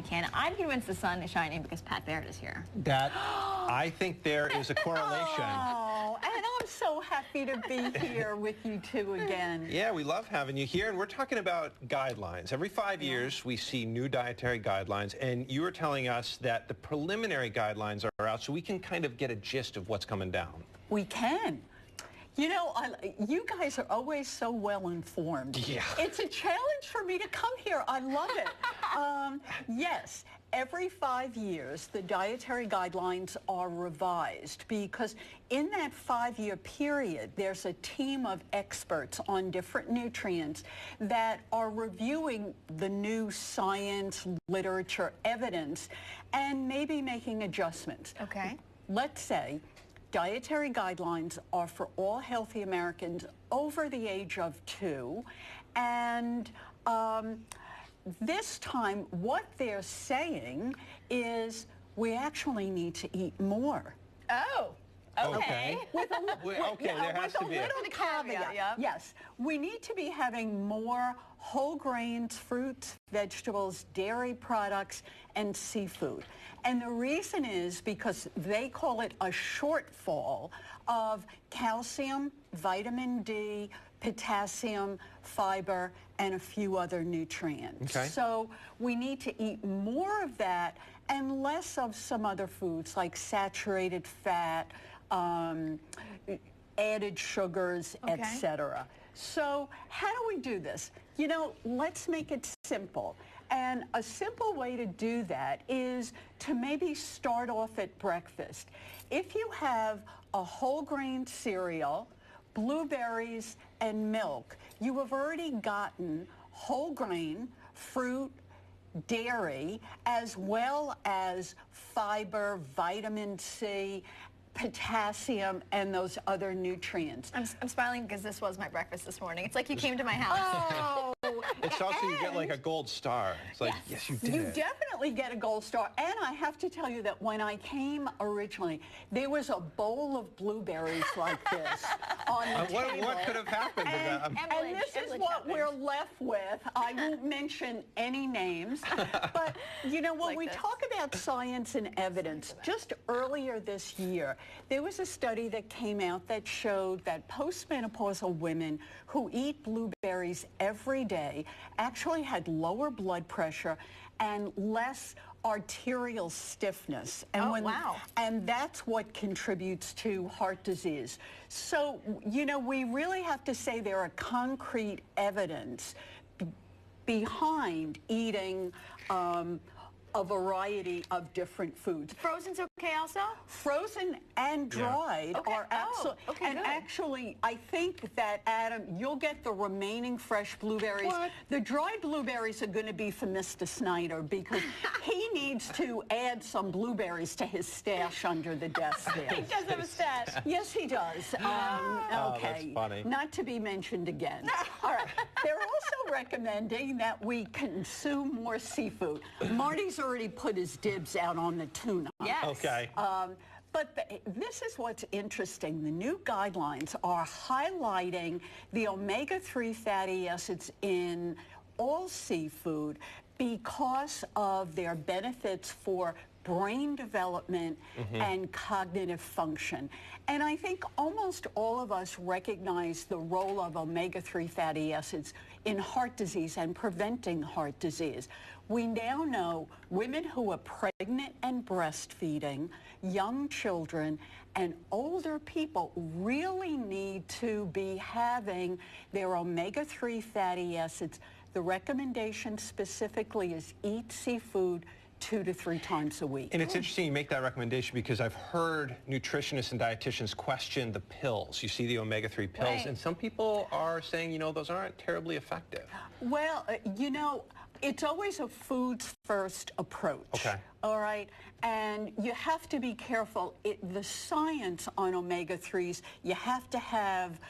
can. I'm convinced the sun is shining because Pat Baird is here. That, I think there is a correlation. Oh, and I'm so happy to be here with you two again. Yeah, we love having you here, and we're talking about guidelines. Every 5 years, we see new dietary guidelines, and you were telling us that the preliminary guidelines are out, so we can kind of get a gist of what's coming down. We can. You know, you guys are always so well informed. Yeah. It's a challenge for me to come here. I love it. Yes, every 5 years, the dietary guidelines are revised because in that 5-year period, there's a team of experts on different nutrients that are reviewing the new science, literature, evidence, and maybe making adjustments. Okay. Let's say dietary guidelines are for all healthy Americans over the age of 2, and this time what they're saying is we actually need to eat more. Oh. Okay. With a little caveat. Yeah. Yes, we need to be having more whole grains, fruits, vegetables, dairy products, and seafood. And the reason is because they call it a shortfall of calcium, vitamin D, potassium, fiber, and a few other nutrients. Okay. So we need to eat more of that and less of some other foods like saturated fat, added sugars, Okay. etc. So how do we do this? You know, let's make it simple. And a simple way to do that is to maybe start off at breakfast. If you have a whole grain cereal, blueberries, and milk, you have already gotten whole grain, fruit, dairy, as well as fiber, vitamin C, potassium, and those other nutrients. I'm smiling because this was my breakfast this morning. It's like you came to my house. Oh, It's also, you get like a gold star. It's like, yes, you did. You definitely get a gold star. And I have to tell you that when I came originally, there was a bowl of blueberries like this on the table. What could have happened to them? And this is what we're left with. I won't mention any names. But, you know, when we talk about science and evidence, just earlier this year, there was a study that came out that showed that postmenopausal women who eat blueberries every day actually had lower blood pressure and less arterial stiffness. And wow. And that's what contributes to heart disease. So, you know, we really have to say there are concrete evidence behind eating a variety of different foods. Frozen's okay also? Frozen and dried are absolutely, and good. actually, I think that, Adam, you'll get the remaining fresh blueberries. What? The dried blueberries are going to be for Mr. Snyder because he needs to add some blueberries to his stash under the desk there. He does have a stash. Yes, he does. Oh, okay, that's funny. Not to be mentioned again. All right. They're also recommending that we consume more seafood. Marty's already put his dibs out on the tuna. Yes. Okay. But this is what's interesting. The new guidelines are highlighting the omega-3 fatty acids in all seafood because of their benefits for brain development and cognitive function. And I think almost all of us recognize the role of omega-3 fatty acids in heart disease and preventing heart disease. We now know women who are pregnant and breastfeeding, young children, and older people really need to be having their omega-3 fatty acids. The recommendation specifically is eat seafood 2 to 3 times a week. And it's interesting you make that recommendation because I've heard nutritionists and dietitians question the pills. You see the omega-3 pills, Right. and some people are saying, you know, those aren't terribly effective. Well, you know, it's always a foods first approach. Okay. All right. And you have to be careful. The science on omega-3s, you have to have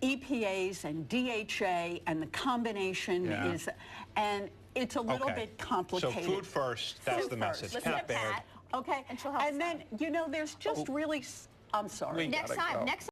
EPAs and DHA, and the combination is, and it's a little bit complicated. So food first, that's the message. Listen Pat to Baird. Pat. Okay. And she'll help and then, you know, there's just really, I'm sorry. Next time.